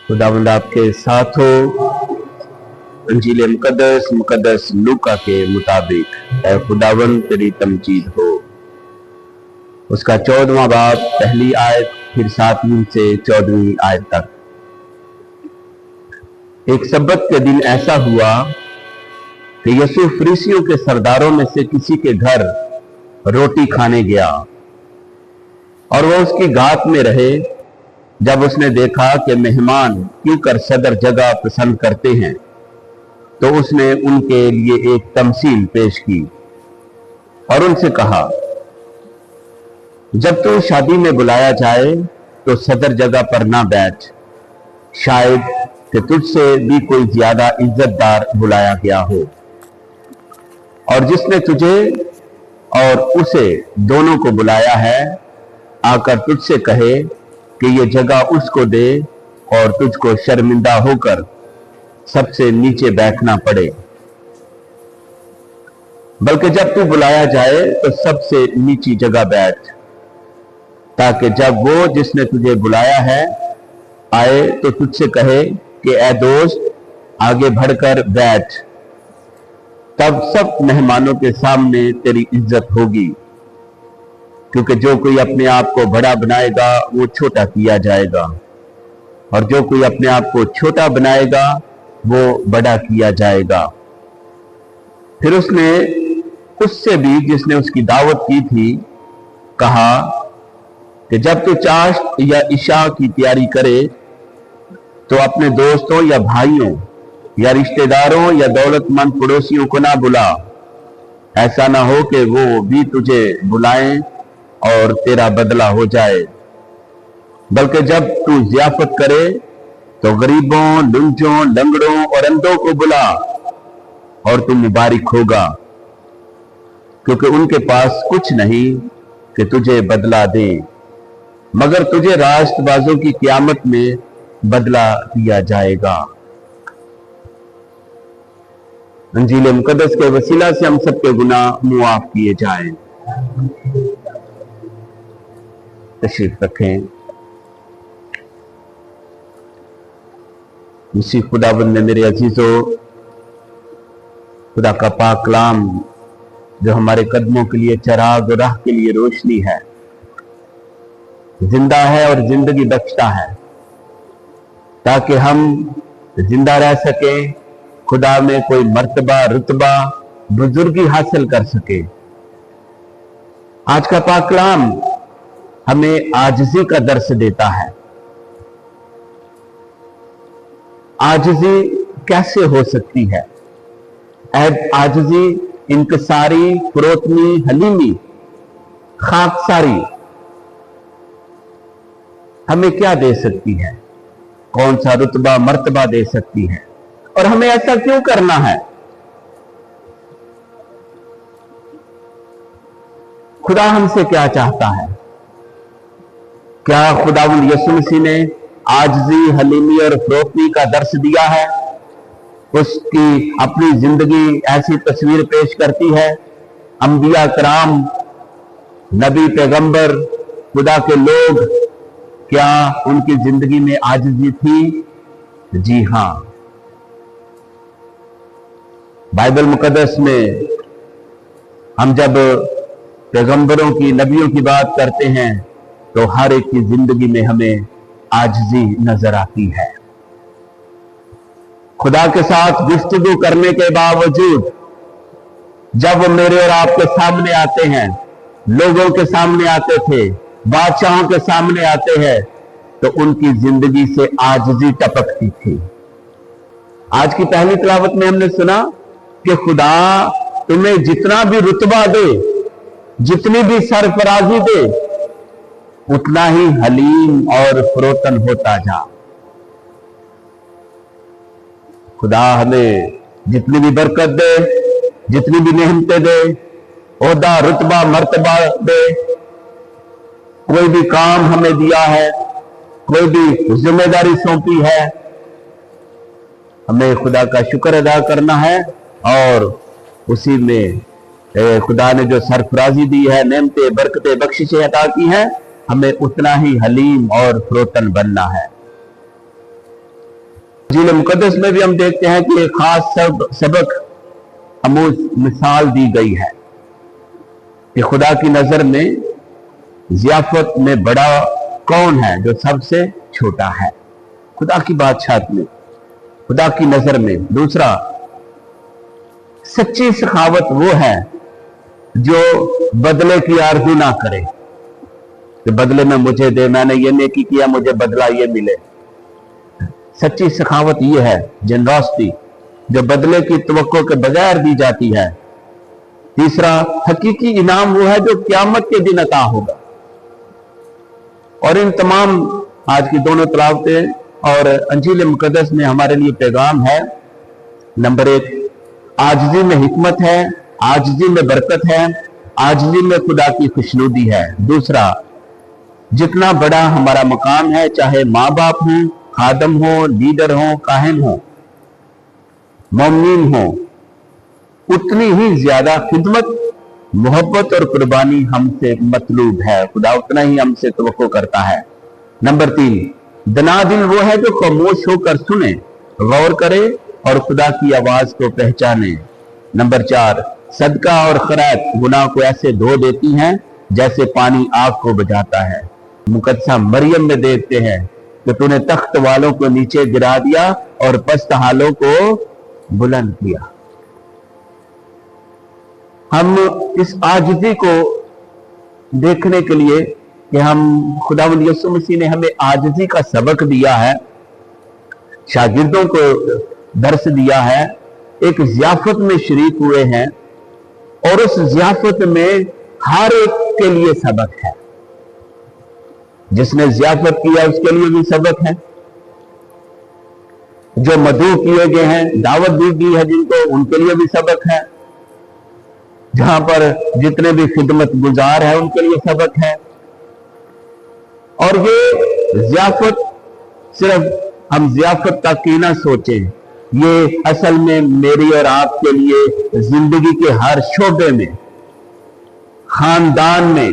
खुदावंद आपके साथ हो। इंजील मुकद्दस लूका के मुताबिक ऐ खुदावंद तेरी तमजीद हो। उसका 14वां बाब पहली आयत फिर 7वीं से 14वीं आयत तक। एक सब्बत के दिन ऐसा हुआ कि यीशु फरीसियों के सरदारों में से किसी के घर रोटी खाने गया और वह उसकी घात में रहे। जब उसने देखा कि मेहमान क्यों कर सदर जगह पसंद करते हैं, तो उसने उनके लिए एक तमसील पेश की और उनसे कहा, जब तू शादी में बुलाया जाए तो सदर जगह पर ना बैठ, शायद कि तुझसे भी कोई ज्यादा इज्जतदार बुलाया गया हो, और जिसने तुझे और उसे दोनों को बुलाया है आकर तुझसे कहे कि ये जगह उसको दे और तुझको शर्मिंदा होकर सबसे नीचे बैठना पड़े। बल्कि जब तू बुलाया जाए तो सबसे नीची जगह बैठ, ताकि जब वो जिसने तुझे बुलाया है आए तो तुझसे कहे कि ऐ दोस्त आगे बढ़कर बैठ। तब सब मेहमानों के सामने तेरी इज्जत होगी, क्योंकि जो कोई अपने आप को बड़ा बनाएगा वो छोटा किया जाएगा, और जो कोई अपने आप को छोटा बनाएगा वो बड़ा किया जाएगा। फिर उसने उससे भी जिसने उसकी दावत की थी कहा कि जब तू चाश्त या इशा की तैयारी करे तो अपने दोस्तों या भाइयों या रिश्तेदारों या दौलतमंद पड़ोसियों को ना बुला, ऐसा ना हो कि वो भी तुझे बुलाएं और तेरा बदला हो जाए। बल्कि जब तू ज़ियाफत करे तो गरीबों, लुंजों, लंगड़ों और अंधों को बुला, और तू मुबारक होगा, क्योंकि उनके पास कुछ नहीं कि तुझे बदला दे, मगर तुझे रास्तबाजों की क़यामत में बदला दिया जाएगा। इंजील मुकद्दस के वसीला से हम सबके गुनाह मुआफ किए जाएं। तशरीफ रखें। इसी खुदाबंद ने मेरे अजीजों, खुदा का पाक कलाम जो हमारे कदमों के लिए चराग और राह के लिए रोशनी है, जिंदा है और जिंदगी बख्शता है, ताकि हम जिंदा रह सके, खुदा में कोई मर्तबा रुतबा बुजुर्गी हासिल कर सके। आज का पाक कलाम हमें आजिज़ी का दर्स देता है। आजिज़ी कैसे हो सकती है? आजिज़ी इंकसारी, फरोतनी, हलीमी, खाकसारी हमें क्या दे सकती है? कौन सा रुतबा मर्तबा दे सकती है? और हमें ऐसा क्यों करना है? खुदा हमसे क्या चाहता है? क्या खुदावंद यीशु मसीह ने आजिज़ी, हलीमी और फरोतनी का दर्स दिया है? उसकी अपनी जिंदगी ऐसी तस्वीर पेश करती है। अंबिया कराम, नबी, पैगंबर, खुदा के लोग, क्या उनकी जिंदगी में आजिज़ी थी? जी हां। बाइबल मुकद्दस में हम जब पैगंबरों की, नबियों की बात करते हैं तो हर एक की जिंदगी में हमें आजिज़ी नजर आती है। खुदा के साथ गुफ्तगू करने के बावजूद जब वो मेरे और आपके सामने आते हैं, लोगों के सामने आते थे, बादशाहों के सामने आते हैं, तो उनकी जिंदगी से आजिज़ी टपकती थी। आज की पहली तिलावत में हमने सुना कि खुदा तुम्हें जितना भी रुतबा दे, जितनी भी सरफराजी दे, उतना ही हलीम और फरोतन होता जा। खुदा हमें जितनी भी बरकत दे, जितनी भी नेमतें दे, ओहदा, रुतबा, मर्तबा दे, कोई भी काम हमें दिया है, कोई भी जिम्मेदारी सौंपी है, हमें खुदा का शुक्र अदा करना है, और उसी में खुदा ने जो सरफराजी दी है, नेमतें, बरकतें, बख्शिशें अता की हैं, हमें उतना ही हलीम और फरोतन बनना है। इंजील मुकद्दस में भी हम देखते हैं कि एक खास सबक आमूज मिसाल दी गई है कि खुदा की नजर में जियाफत में बड़ा कौन है जो सबसे छोटा है खुदा की बादशाहत में, खुदा की नजर में। दूसरा, सच्ची सखावत वो है जो बदले की आरज़ू ना करे कि बदले में मुझे दे, मैंने ये नेकी किया मुझे बदला ये मिले। सच्ची सखावत ये है जनरॉसिटी जो बदले की तवक्को के बगैर दी जाती है। तीसरा, हकीकी इनाम वो है जो क़यामत के दिन अता होगा। और इन तमाम आज की दोनों तिलावतें और इंजील मुकद्दस में हमारे लिए पैगाम है। नंबर 1, आजिज़ी में हिकमत है, आजिज़ी में बरकत है, आजिज़ी में खुदा की खुशनुदी है। दूसरा, जितना बड़ा हमारा मकाम है, चाहे माँ बाप हों, खादम हो, लीडर हो, काहिन हो, मोमिन हो, उतनी ही ज्यादा खिदमत, मोहब्बत और कुर्बानी हमसे मतलूब है। खुदा उतना ही हमसे तवक्को करता है। नंबर 3, दना दिल वो है जो खामोश होकर सुने, गौर करे और खुदा की आवाज को पहचाने। नंबर 4, सदका और खैरात गुनाह को ऐसे धो देती हैं जैसे पानी आग को बुझाता है। मुकद्दसा मरियम में देखते हैं कि तूने तख्त वालों को नीचे गिरा दिया और पस्त हालों को बुलंद किया। हम इस आजिज़ी को देखने के लिए कि हम खुदावंद यीशु मसीह ने हमें आजिज़ी का सबक दिया है, शागिर्दों को दर्स दिया है, एक ज़ियाफत में शरीक हुए हैं और उस ज़ियाफत में हर एक के लिए सबक है। जिसने ज़ियाफत किया उसके लिए भी सबक है, जो मदऊ किए गए हैं, दावत दी गई है जिनको, उनके लिए भी सबक है, जहां पर जितने भी खिदमत गुजार है उनके लिए सबक है। और ये ज़ियाफत सिर्फ हम ज़ियाफत तक ही ना सोचें, ये असल में मेरी और आपके लिए जिंदगी के हर शोबे में, खानदान में,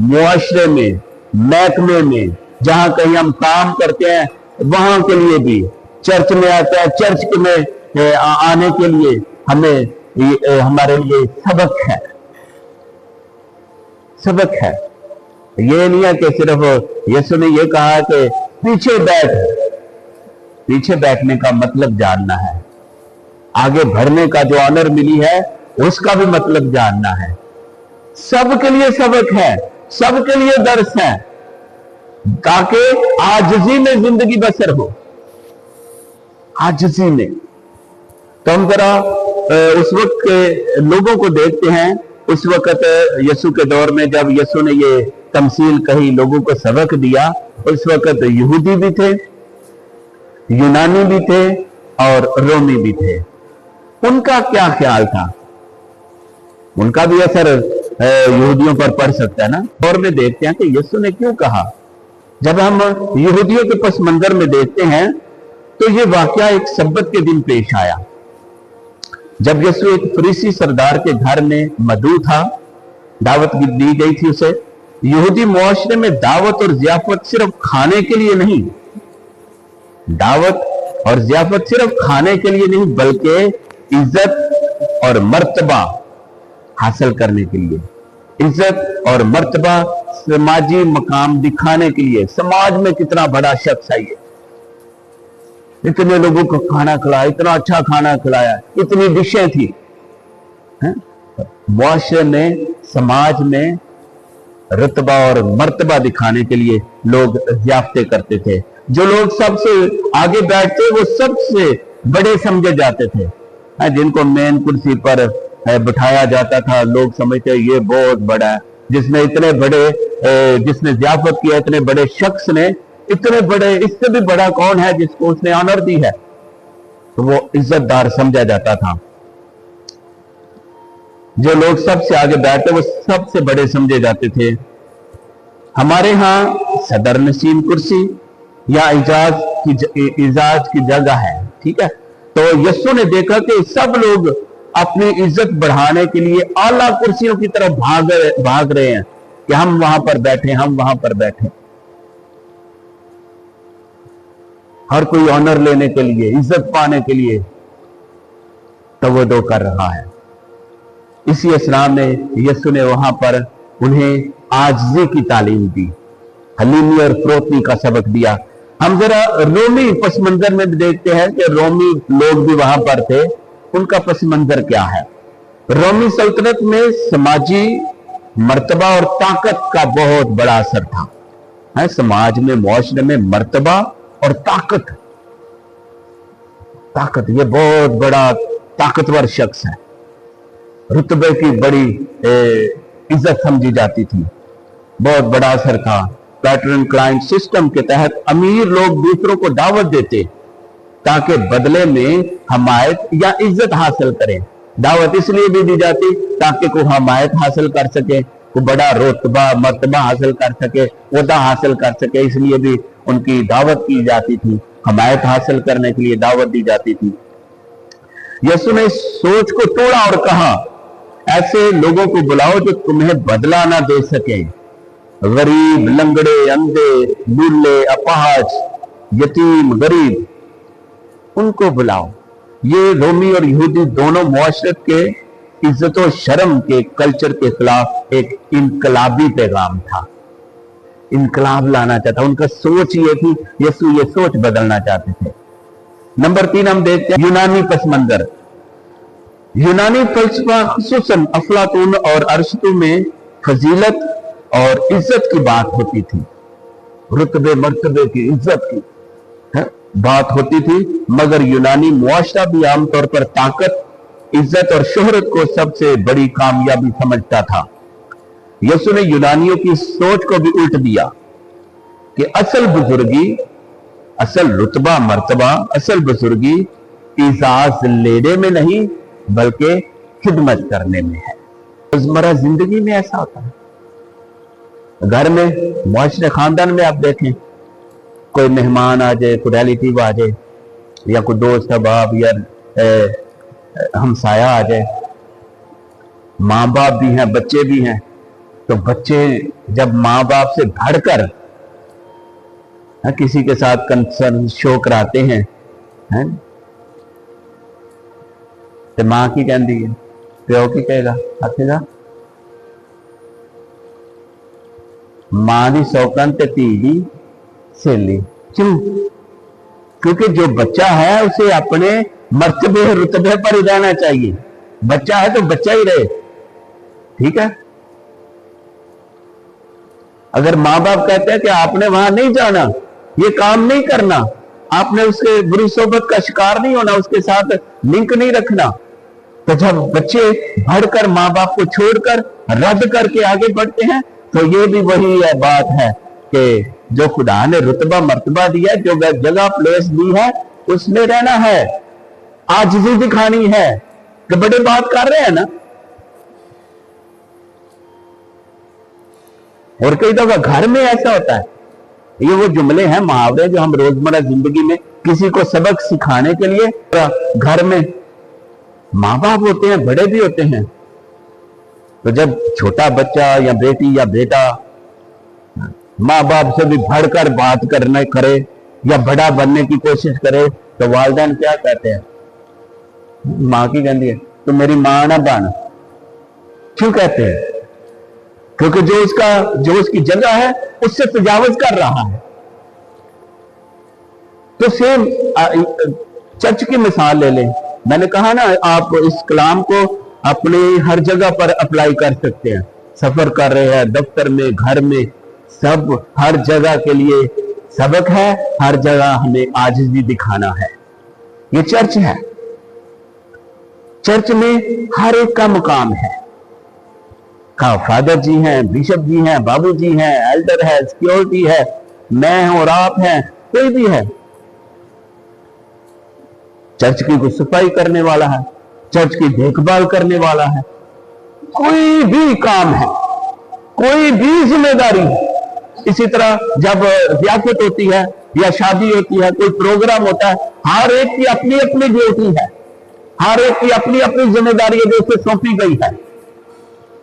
मुआशरे में, महकमे में, जहां कहीं हम काम करते हैं वहां के लिए भी, चर्च में आते हैं, चर्च में आने के लिए हमें हमारे लिए सबक है, सबक है। ये नहीं है कि सिर्फ यीशु ने ये कहा कि पीछे बैठ, पीछे बैठने का मतलब जानना है, आगे बढ़ने का जो ऑनर मिली है उसका भी मतलब जानना है। सबके लिए सबक है, सबके लिए दर्स है, ताकि आजिज़ी में जिंदगी बसर हो, आजिज़ी में। तो हम जरा उस वक्त के लोगों को देखते हैं, उस वक्त यीशु के दौर में जब यीशु ने ये तमसील कही, लोगों को सबक दिया, उस वक्त यहूदी भी थे, यूनानी भी थे और रोमी भी थे। उनका क्या ख्याल था? उनका भी असर यहूदियों पर पड़ सकता है ना। और में देखते हैं कि यीशु ने क्यों कहा। जब हम यहूदियों के पस मंजर में देखते हैं तो ये वाकया एक सब्बत के दिन पेश आया, जब यीशु एक फरीसी सरदार के घर में मदऊ था, दावत दी गई थी उसे। यहूदी मुआशरे में दावत और ज़ियाफत सिर्फ खाने के लिए नहीं, दावत और ज़ियाफत सिर्फ खाने के लिए नहीं, बल्कि इज्जत और मर्तबा हासिल करने के लिए, इज्जत और मर्तबा, समाजी मकाम दिखाने के लिए। समाज में कितना बड़ा शख्स है ये, इतने लोगों को खाना खिलाया, इतना अच्छा खाना खिलाया, इतनी डिशें थी। मुआशरे में, समाज में रुतबा और मर्तबा दिखाने के लिए लोग ज़ियाफतें करते थे। जो लोग सबसे आगे बैठते वो सबसे बड़े समझे जाते थे। जिनको मेन कुर्सी पर बिठाया जाता था, लोग समझते ये बहुत बड़ा है, जिसने इतने बड़े, जिसने ज़ियाफत किया, इतने बड़े शख्स ने, इतने बड़े, इससे भी बड़ा कौन है जिसको उसने ऑनर दी है, तो वो इज्जतदार समझा जाता था। जो लोग सबसे आगे बैठते वो सबसे बड़े समझे जाते थे। हमारे यहां सदर नशीन कुर्सी या इजाज की जगह है, ठीक है। तो यीशु ने देखा कि सब लोग अपनी इज्जत बढ़ाने के लिए आला कुर्सियों की तरफ भाग रहे हैं कि हम वहां पर बैठे, हम वहां पर बैठे। हर कोई ऑनर लेने के लिए, इज्जत पाने के लिए तवज्जो कर रहा है। इसी इस्लाम में यीशु ने वहां पर उन्हें आजिज़ी की तालीम दी, हलीमी और फरोतनी का सबक दिया। हम जरा रोमी पस मंजर में भी देखते हैं कि रोमी लोग भी वहां पर थे, उनका पस मंजर क्या है। रोमी सल्तनत में समाजी मर्तबा और ताकत का बहुत बड़ा असर था, है समाज में, मुआशरे में मर्तबा और ताकत, ये बहुत बड़ा ताकतवर शख्स है, रुतबे की बड़ी इज्जत समझी जाती थी, बहुत बड़ा असर था। पैटर्न क्लाइंट सिस्टम के तहत अमीर लोग दूसरों को दावत देते ताकि बदले में हमायत या इज्जत हासिल करें। दावत इसलिए भी दी जाती ताकि कोई हमायत हासिल कर सके, कोई बड़ा रुतबा मर्तबा हासिल कर सके, ओहदा हासिल कर सके, इसलिए भी उनकी दावत की जाती थी, हमायत हासिल करने के लिए दावत दी जाती थी। यीशु ने इस सोच को तोड़ा और कहा, ऐसे लोगों को बुलाओ जो तुम्हें बदला ना दे सके, गरीब, लंगड़े, अंधे, लूले, अपाहज, यतीम, गरीब, उनको बुलाओ। ये रोमी और यहूदी दोनों मुआशरत के इज्जत और शर्म के कल्चर के खिलाफ एक इनकलाबी पैगाम था, इनकलाब लाना चाहता, उनका सोच ये थी, यीशु ये सोच बदलना चाहते थे। नंबर 3 हम देखते हैं यूनानी पसमंजर। यूनानी फलसफा खुसूसन अफलातून और अरस्तू में फजीलत और इज्जत की बात होती थी, रुतबे मर्तबे की, इज्जत की बात होती थी, मगर यूनानी मुआशरा भी आमतौर पर ताकत, इज्जत और शोहरत को सबसे बड़ी कामयाबी समझता था। यीशु ने यूनानियों की सोच को भी उल्ट दिया कि असल बुजुर्गी, असल रुतबा मर्तबा, असल बुजुर्गी इजाज लेने में नहीं बल्कि खिदमत करने में है। रोजमर्रा जिंदगी में ऐसा होता है, घर में, मुआशरे, खानदान में आप देखें, कोई मेहमान आ जाए, कोई रिलेटिव आ जाए, या कोई दोस्त अहबाब या हमसाया आ जाए, माँ बाप भी हैं, बच्चे भी हैं, तो बच्चे जब माँ बाप से भड़कर किसी के साथ कंसर्न शो कराते हैं, तो माँ की कहती है, प्यो की कहेगा, आखेगा मां दी सौकन ते धी दी सहेली। क्यों? क्योंकि जो बच्चा है उसे अपने मर्तबे रुतबे पर ही रहना चाहिए। बच्चा है तो बच्चा ही रहे, ठीक है। अगर माँ बाप कहते हैं कि आपने वहां नहीं जाना, ये काम नहीं करना, आपने उसके बुरी सोबत का शिकार नहीं होना, उसके साथ लिंक नहीं रखना, तो जब बच्चे भड़कर माँ बाप को छोड़कर रद्द करके आगे बढ़ते हैं, तो ये भी वही है बात है कि जो खुदा ने रुतबा मर्तबा दिया, जो जगह प्लेस दी है, उसमें रहना है, आजिज़ी दिखानी है। कि बड़े बात कर रहे हैं ना। और कई दफा घर में ऐसा होता है, ये वो जुमले हैं, मुहावरे जो हम रोजमर्रा जिंदगी में किसी को सबक सिखाने के लिए, घर में माँ बाप होते हैं, बड़े भी होते हैं, तो जब छोटा बच्चा या बेटी या बेटा माँ बाप से भी भड़कर बात करने करे या बड़ा बनने की कोशिश करे, तो वालिदैन क्या कहते हैं, माँ की कहती है तो मेरी माँ ना बन। क्यों कहते हैं? क्योंकि जो उसकी जगह है उससे तजावुज कर रहा है। तो सेम चर्च की मिसाल ले लें। मैंने कहा ना, आप इस कलाम को अपने हर जगह पर अप्लाई कर सकते हैं। सफर कर रहे हैं, दफ्तर में, घर में, सब हर जगह के लिए सबक है, हर जगह हमें आजिज़ी दिखाना है। ये चर्च है, चर्च में हर एक का मुकाम है। फादर जी हैं, बिशप जी हैं, बाबू जी हैं, एल्डर है, सिक्योरिटी है, मैं हूं और आप हैं, कोई भी है। चर्च की कुछ सफाई करने वाला है, चर्च की देखभाल करने वाला है, कोई भी काम है, कोई भी जिम्मेदारी है। इसी तरह जब ज़ियाफत होती है या शादी होती है, कोई प्रोग्राम होता है, हर एक की अपनी अपनी ड्यूटी है, हर एक की अपनी अपनी जिम्मेदारी है जो उसे सौंपी गई है।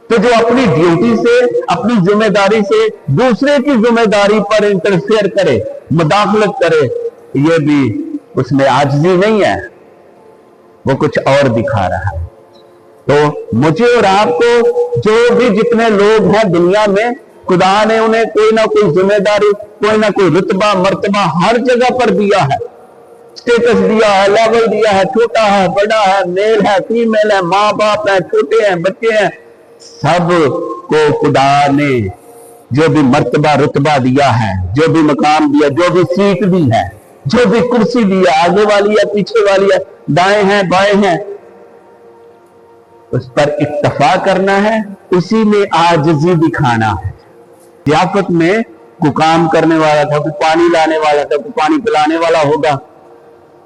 तो जो अपनी ड्यूटी से, अपनी जिम्मेदारी से दूसरे की जिम्मेदारी पर इंटरफेयर करे, मुदाखलत करे, ये भी उसमें आजिज़ी नहीं है, वो कुछ और दिखा रहा है। तो मुझे और आपको जो भी जितने लोग हैं दुनिया में, खुदा ने उन्हें कोई ना कोई जिम्मेदारी, कोई ना कोई रुतबा मर्तबा हर जगह पर दिया है, स्टेटस दिया है, लेवल दिया है, छोटा है, बड़ा है, मेल है, फीमेल है, माँ बाप है, छोटे हैं, बच्चे हैं, सब को खुदा ने जो भी मर्तबा रुतबा दिया है, जो भी मकाम दिया, जो भी सीट दी है, जो भी कुर्सी दी है, आगे वाली है, पीछे वाली है, दाएं हैं, बाएं हैं, उस पर इत्तफा करना है, उसी में आजिज़ी दिखाना है। ज़ियाफत में कोई काम करने वाला था, कोई पानी लाने वाला था, कोई पानी पिलाने वाला होगा,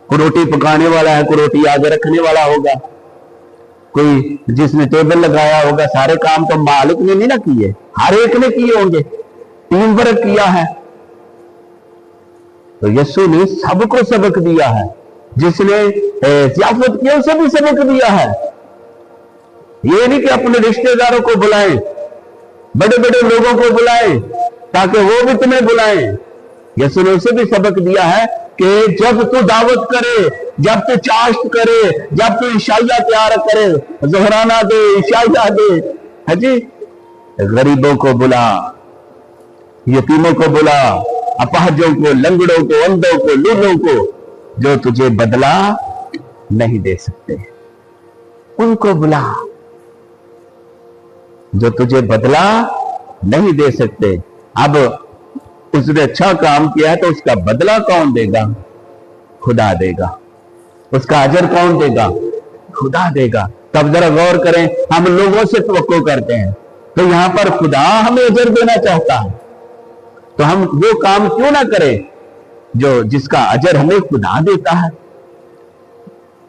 कोई रोटी पकाने वाला है, कोई रोटी आगे रखने वाला होगा, कोई जिसने टेबल लगाया होगा। सारे काम तो मालिक ने नहीं ना किए, हर एक ने किए होंगे, टीम वर्क किया है। तो यीशु ने सबको सबक दिया है, जिसने ज़ियाफत की उसे भी सबक दिया है। ये नहीं कि अपने रिश्तेदारों को बुलाएं, बड़े बड़े लोगों को बुलाएं ताकि वो भी तुम्हें बुलाएं। यीशु ने उसे भी सबक दिया है कि जब तू दावत करे, जब तू चाश्त करे, जब तू इशाया तैयार करे, ज़हराना दे, इशाया दे, है जी, गरीबों को बुला, यतीमों को बुला, अपाहजों को, लंगड़ों को, अंधों को, लूलों को, जो तुझे बदला नहीं दे सकते, उनको बुला, जो तुझे बदला नहीं दे सकते। अब उसने अच्छा काम किया है तो उसका बदला कौन देगा? खुदा देगा। उसका अजर कौन देगा? खुदा देगा। तब जरा गौर करें, हम लोगों से तवक्को करते हैं, तो यहां पर खुदा हमें अजर देना चाहता है, तो हम वो काम क्यों ना करें जो जिसका अजर हमें खुदा देता है।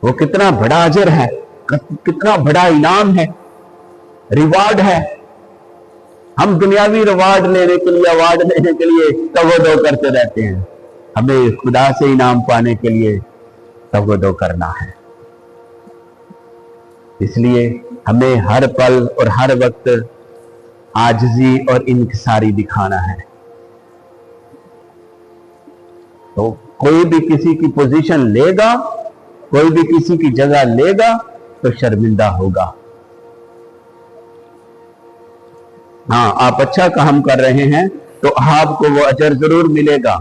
वो कितना बड़ा अजर है, कितना बड़ा इनाम है, रिवार्ड है। हम दुनियावी रिवार्ड लेने के लिए, अवार्ड लेने के लिए तवज्जो करते रहते हैं, हमें खुदा से इनाम पाने के लिए तवज्जो करना है। इसलिए हमें हर पल और हर वक्त आजिज़ी और इनकिसारी दिखाना है। तो कोई भी किसी की पोजीशन लेगा, कोई भी किसी की जगह लेगा तो शर्मिंदा होगा। हाँ, आप अच्छा काम कर रहे हैं तो आपको वो अजर जरूर मिलेगा,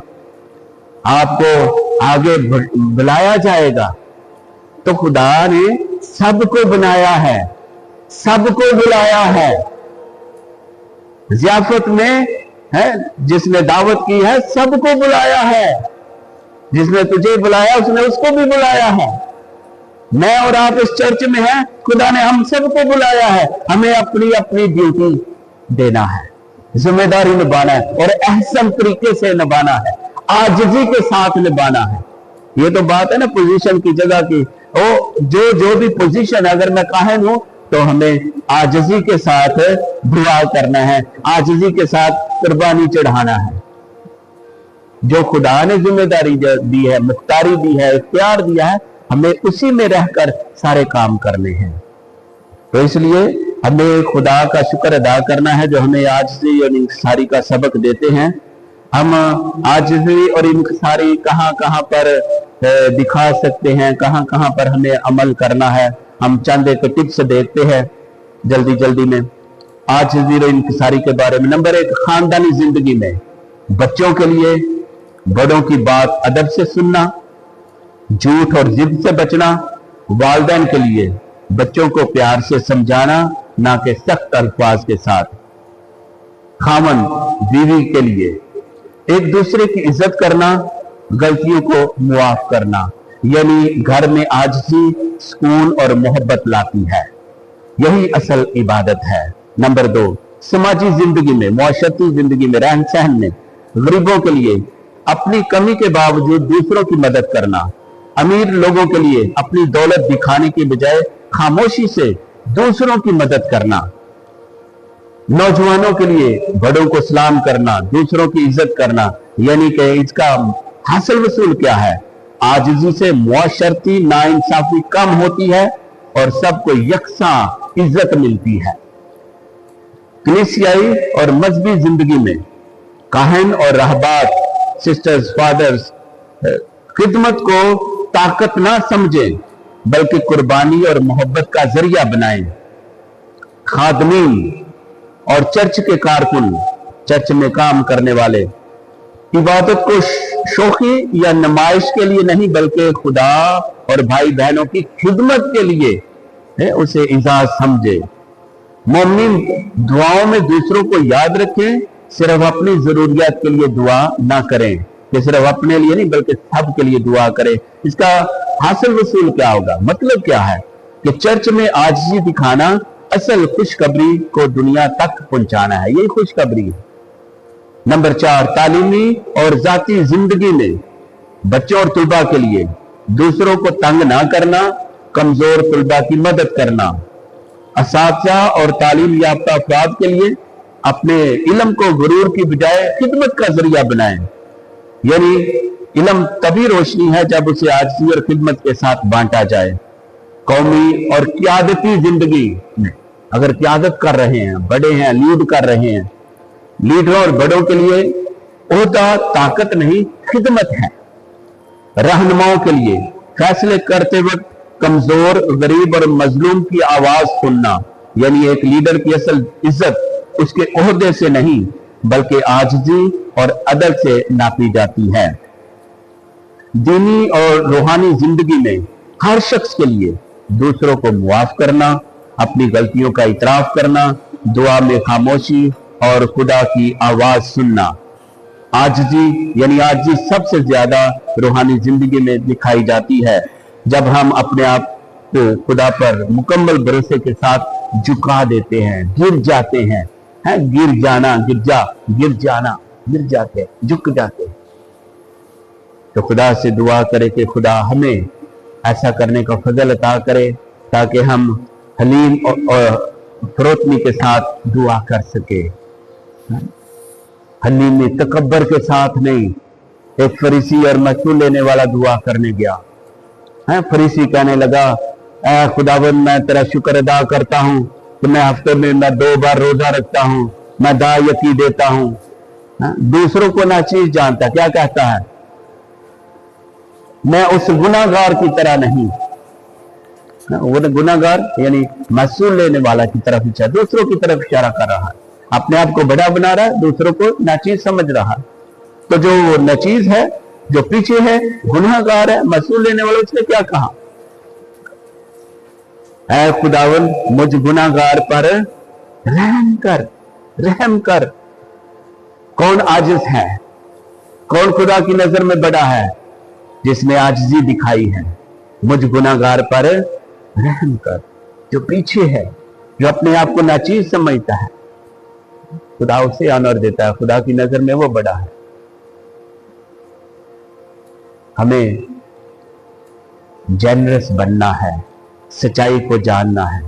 आपको आगे बुलाया जाएगा। तो खुदा ने सबको बनाया है, सबको बुलाया है। ज़ियाफत में है, जिसने दावत की है सबको बुलाया है, जिसने तुझे बुलाया उसने उसको भी बुलाया है। मैं और आप इस चर्च में हैं, खुदा ने हम सबको बुलाया है। हमें अपनी अपनी ड्यूटी देना है, जिम्मेदारी निभाना है और अहसन तरीके से निभाना है, आजिज़ी के साथ निभाना है। ये तो बात है ना पोजीशन की, जगह की। ओ जो भी पोजीशन, अगर मैं काहिन हूं तो हमें आजिज़ी के साथ दुआ करना है, आजिज़ी के साथ कुर्बानी चढ़ाना है। जो खुदा ने जिम्मेदारी दी है, मुख्तारी दी है, इख्तियार दिया है, हमें उसी में रहकर सारे काम करने हैं। तो इसलिए हमें खुदा का शुक्र अदा करना है जो हमें आजिज़ी और इनकिसारी का सबक देते हैं। हम आजिज़ी और इनकिसारी कहां कहां पर दिखा सकते हैं, कहां कहां पर हमें अमल करना है, हम चंद एक टिप्स देखते हैं जल्दी जल्दी में आजिज़ी और इनकिसारी के बारे में। नंबर 1, खानदानी जिंदगी में बच्चों के लिए बड़ों की बात अदब से सुनना, झूठ और जिद से बचना। वालिदैन के लिए बच्चों को प्यार से समझाना, ना कि सख्त अल्फाज के साथ। खामन बीवी के लिए एक दूसरे की इज्जत करना, गलतियों को मुआफ करना, यानी घर में आजिज़ी सुकून और मोहब्बत लाती है। यही असल इबादत है। नंबर 2, समाजी जिंदगी में, मुआशरती जिंदगी में, रहन सहन में गरीबों के लिए अपनी कमी के बावजूद दूसरों की मदद करना। अमीर लोगों के लिए अपनी दौलत दिखाने के बजाय खामोशी से दूसरों की मदद करना। नौजवानों के लिए बड़ों को सलाम करना, दूसरों की इज्जत करना, यानी कि इसका हासिल वसूल क्या है? आजिज़ी से मुआशरती नाइंसाफी कम होती है और सबको यकसां इज्जत मिलती है। कलीसियाई और मजहबी जिंदगी में काहिन और रहबात, सिस्टर्स, फादर्स, खिदमत को ताकत ना समझें बल्कि कुर्बानी और मोहब्बत का जरिया बनाएं। खादमीन और चर्च के कारकुन, चर्च में काम करने वाले, इबादत को शौकी या नुमाइश के लिए नहीं बल्कि खुदा और भाई बहनों की खिदमत के लिए उसे इजाज समझे। मोमिन दुआओं में दूसरों को याद रखें, सिर्फ अपनी जरूरियात के लिए दुआ ना करें कि सिर्फ अपने लिए नहीं बल्कि सब के लिए दुआ करें। इसका हासिल वसूल क्या होगा? मतलब क्या है कि चर्च में आजिज़ी दिखाना असल खुशखबरी को दुनिया तक पहुंचाना है, यही खुशखबरी है। नंबर 4, तालीमी और जाती जिंदगी में बच्चों और तुलबा के लिए दूसरों को तंग ना करना, कमजोर तुलबा की मदद करना। असातिज़ा और तालीम याफ्ता अफराद के लिए अपने इल्म को गुरूर की बजाय खिदमत का जरिया बनाएं। यानी इल्म तभी रोशनी है जब उसे आजिज़ी और खिदमत के साथ बांटा जाए। कौमी और क़ियादती जिंदगी में अगर क़ियादत कर रहे हैं, बड़े हैं, लीड कर रहे हैं, लीडरों और बड़ों के लिए ओहदा ताकत नहीं खिदमत है। रहनुमाओं के लिए फैसले करते वक्त कमजोर, गरीब और मजलूम की आवाज सुनना। यानी एक लीडर की असल इज्जत उसके ओहदे से नहीं बल्कि आजिज़ी और अदल से नापी जाती है। दीनी और रूहानी जिंदगी में हर शख्स के लिए दूसरों को मुआफ करना, अपनी गलतियों का इतराफ करना, दुआ में खामोशी और खुदा की आवाज सुनना। आजिज़ी यानी आजिज़ी सबसे ज्यादा रूहानी जिंदगी में दिखाई जाती है जब हम अपने आप को खुदा पर मुकम्मल भरोसे के साथ झुका देते हैं, गिर जाते हैं, गिर जाना, गिर जाते, झुक जाते। तो खुदा से दुआ करे कि खुदा हमें ऐसा करने का फजल अता करे ताकि हम हलीम और फरोतनी के साथ दुआ कर सके। हलीमी तकब्बर के साथ नहीं। एक फरीसी और महसूल लेने वाला दुआ करने गया। फरीसी कहने लगा, ऐ खुदावंद मैं तेरा शुक्र अदा करता हूं कि मैं हफ्ते में 2 बार रोजा रखता हूं, मैं दा यकी देता हूं। दूसरों को नाचीज जानता। क्या कहता है? मैं उस गुनाहगार की तरह नहीं। वो गुनाहगार यानी महसूल लेने वाला की तरफ इच्छा, दूसरों की तरफ इशारा कर रहा है। अपने आप को बड़ा बना रहा है, दूसरों को नाचीज समझ रहा है। तो जो नाचीज है, जो पीछे है, गुनाहगार है, महसूल लेने वाला, उसने क्या कहा? ऐ खुदावन मुझ गुनाहगार पर रहम कर, रहम कर। कौन आजिज है? कौन खुदा की नजर में बड़ा है? जिसने आजिज़ी दिखाई है। मुझ गुनाहगार पर रहम कर। जो पीछे है, जो अपने आप को नाचीज समझता है, खुदा उसे ऑनर देता है, खुदा की नजर में वो बड़ा है। हमें जेनरस बनना है, सच्चाई को जानना है।